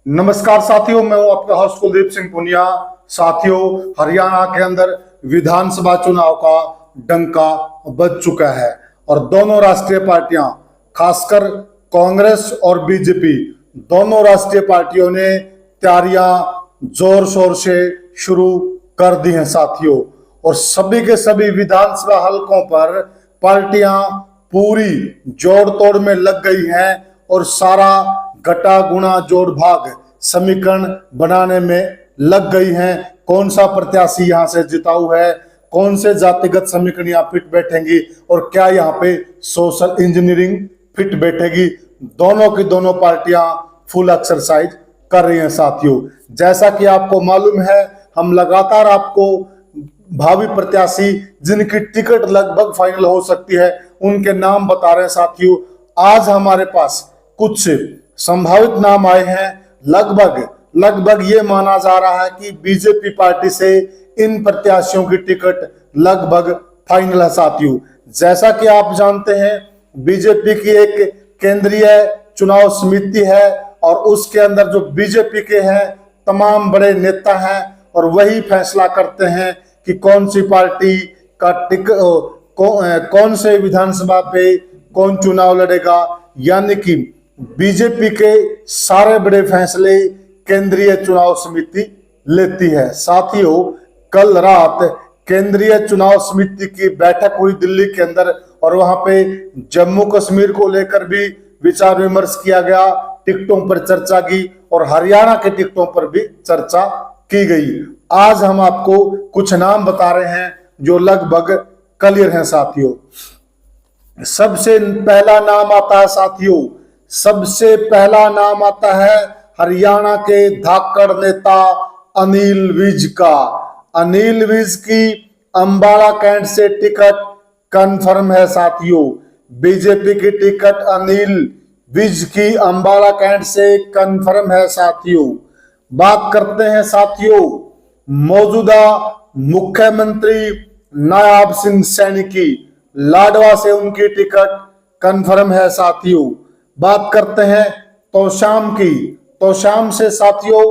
नमस्कार साथियों, मैं हूं आपका होस्ट कुलदीप सिंह पुनिया। साथियों, हरियाणा के अंदर विधानसभा चुनाव का डंका बज चुका है और दोनों राष्ट्रीय पार्टियां, खासकर कांग्रेस और बीजेपी, दोनों राष्ट्रीय पार्टियों ने तैयारियां जोर शोर से शुरू कर दी हैं साथियों। और सभी के सभी विधानसभा हलकों पर पार्टियां पूरी जोड़ तोड़ में लग गई हैं और सारा घटा गुणा जोड़ भाग समीकरण बनाने में लग गई हैं। कौन सा प्रत्याशी यहां से जिताऊ है, कौन से जातिगत समीकरण यहाँ फिट बैठेंगी और क्या यहाँ पे सोशल इंजीनियरिंग फिट बैठेगी। दोनों की दोनों पार्टियां फुल एक्सरसाइज कर रही हैं साथियों। जैसा कि आपको मालूम है, हम लगातार आपको भावी प्रत्याशी जिनकी टिकट लगभग फाइनल हो सकती है उनके नाम बता रहे हैं साथियों। आज हमारे पास कुछ संभावित नाम आए हैं। लगभग ये माना जा रहा है कि बीजेपी पार्टी से इन प्रत्याशियों की टिकट लगभग फाइनल है साथियों। जैसा कि आप जानते हैं, बीजेपी की एक केंद्रीय चुनाव समिति है और उसके अंदर जो बीजेपी के हैं तमाम बड़े नेता हैं और वही फैसला करते हैं कि कौन सी पार्टी का कौन से विधानसभा पे कौन चुनाव लड़ेगा। यानी कि बीजेपी के सारे बड़े फैसले केंद्रीय चुनाव समिति लेती है साथियों। कल रात केंद्रीय चुनाव समिति की बैठक हुई दिल्ली के अंदर और वहां पे जम्मू कश्मीर को लेकर भी विचार विमर्श किया गया, टिकटों पर चर्चा की और हरियाणा के टिकटों पर भी चर्चा की गई। आज हम आपको कुछ नाम बता रहे हैं जो लगभग क्लियर हैं साथियों। सबसे पहला नाम आता है साथियों, सबसे पहला नाम आता है हरियाणा के धाकड़ नेता अनिल विज का। अनिल विज की अंबाला कैंट से टिकट कंफर्म है साथियों। बीजेपी की टिकट अनिल विज की अंबाला कैंट से कंफर्म है साथियों। बात करते हैं साथियों मौजूदा मुख्यमंत्री नायाब सिंह सैनी की। लाडवा से उनकी टिकट कंफर्म है साथियों। बात करते हैं तोशाम की। तोशाम से साथियों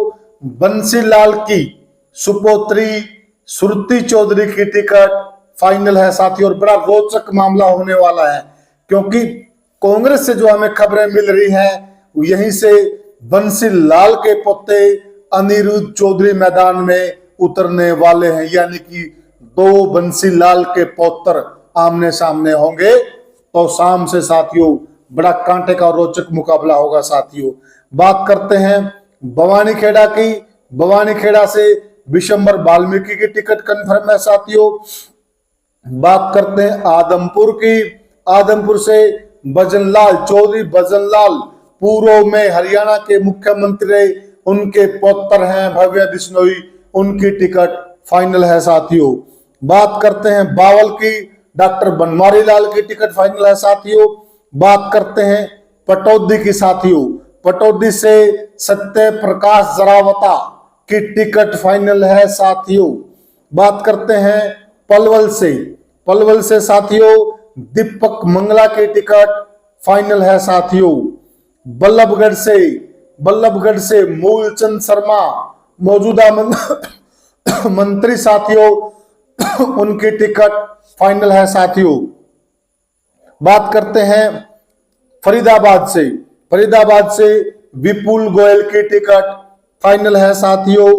बंसीलाल की सुपोत्री सुरती चौधरी की टिकट फाइनल है साथियों। और बड़ा रोचक मामला होने वाला है क्योंकि कांग्रेस से जो हमें खबरें मिल रही हैं यहीं से बंसीलाल के पोते अनिरुद्ध चौधरी मैदान में उतरने वाले हैं। यानी कि दो बंसीलाल के पौत्र आमने सामने होंगे। तो शाम से साथियों बड़ा कांटे का रोचक मुकाबला होगा साथियों। बात करते हैं भवानी खेड़ा की। भवानी खेड़ा से विशंबर वाल्मीकि की टिकट कंफर्म है साथियों। बात करते हैं आदमपुर की। आदमपुर से भजनलाल चौधरी, भजनलाल पूर्व में हरियाणा के मुख्यमंत्री, उनके पौत्र हैं भव्य बिश्नोई, उनकी टिकट फाइनल है साथियों। बात करते हैं बावल की। डॉक्टर बनवारी लाल की टिकट फाइनल है साथियों। बात करते हैं पटौदी की साथियों। पटौदी से सत्य प्रकाश जरावता की टिकट फाइनल है साथियों। बात करते हैं पलवल से। पलवल से साथियों दीपक मंगला की टिकट फाइनल है साथियों। बल्लभगढ़ से मूलचंद शर्मा मौजूदा मंत्री साथियों, उनकी टिकट फाइनल है साथियों। बात करते हैं फरीदाबाद से। फरीदाबाद से विपुल गोयल की टिकट फाइनल है साथियों।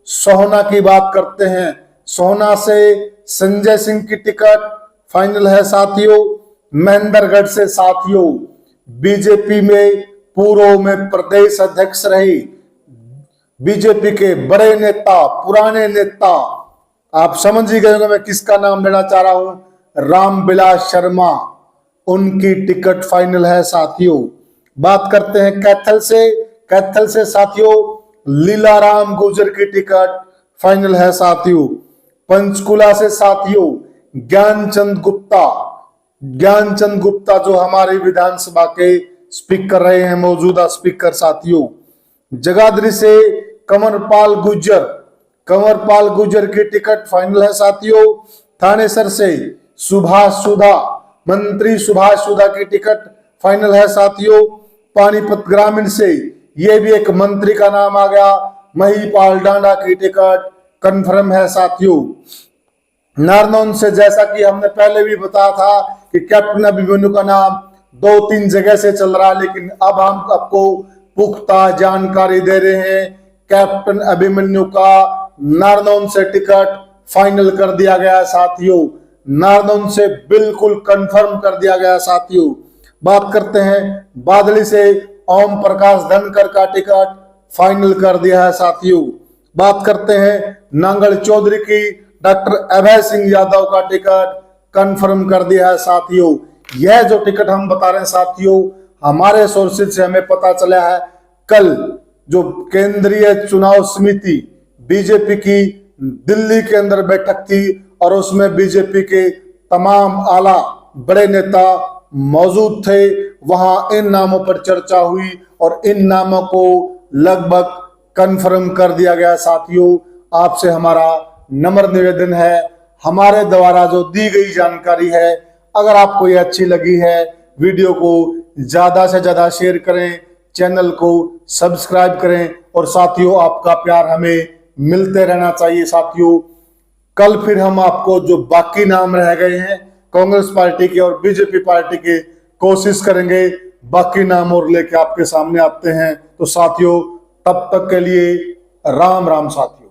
सोहना की बात करते हैं। सोहना से संजय सिंह की टिकट फाइनल है साथियों। महेंद्रगढ़ से साथियों बीजेपी में पूर्व में प्रदेश अध्यक्ष रही बीजेपी के बड़े नेता, पुराने नेता, आप समझ ही गए होंगे मैं किसका नाम लेना चाह रहा हूं, रामविलास शर्मा, उनकी टिकट फाइनल है साथियों। बात करते हैं कैथल से। कैथल से साथियों लीलाराम गुर्जर की टिकट फाइनल है साथियों। पंचकुला से साथियों ज्ञानचंद गुप्ता। ज्ञानचंद गुप्ता जो हमारी विधानसभा के स्पीकर रहे हैं, मौजूदा स्पीकर साथियों। जगाधरी से कंवरपाल गुर्जर। कंवरपाल गुर्जर की टिकट फाइनल है साथियों। थानेसर से सुभाष सुधा, मंत्री सुभाष सुधा की टिकट फाइनल है साथियों। पानीपत ग्रामीण से ये भी एक मंत्री का नाम आ गया। महिपाल डांडा की टिकट कंफर्म है साथियों। नारनौंद से जैसा कि हमने पहले भी बताया था कि कैप्टन अभिमन्यु का नाम 2-3 जगह से चल रहा है, लेकिन अब हम आपको पुख्ता जानकारी दे रहे हैं। कैप्टन अभिमन्यु का नारनौंद से टिकट फाइनल कर दिया गया साथियों। नारनौंद से बिल्कुल कंफर्म कर दिया गया साथियों। बात करते हैं बादली से ओम प्रकाश धनखड़ का टिकट फाइनल कर दिया है साथियों। बात करते हैं नांगल चौधरी की, डॉक्टर अभय सिंह यादव का टिकट कंफर्म कर दिया है साथियों। यह जो टिकट हम बता रहे हैं साथियों, हमारे सोर्सेज से हमें पता चला है। कल जो केंद्रीय चुनाव समिति बीजेपी की दिल्ली के अंदर बैठक थी और उसमें बीजेपी के तमाम आला बड़े नेता मौजूद थे। वहां इन नामों पर चर्चा हुई और इन नामों को लगभग कंफर्म कर दिया गया साथियों। आपसे हमारा नम्र निवेदन है, हमारे द्वारा जो दी गई जानकारी है, अगर आपको ये अच्छी लगी है, वीडियो को ज्यादा से ज्यादा शेयर करें, चैनल को सब्सक्राइब करें और साथियों आपका प्यार हमें मिलते रहना चाहिए साथियों। कल फिर हम आपको जो बाकी नाम रह गए हैं कांग्रेस पार्टी के और बीजेपी पार्टी के, कोशिश करेंगे बाकी नाम और लेके आपके सामने आते हैं। तो साथियों तब तक के लिए राम राम साथियों।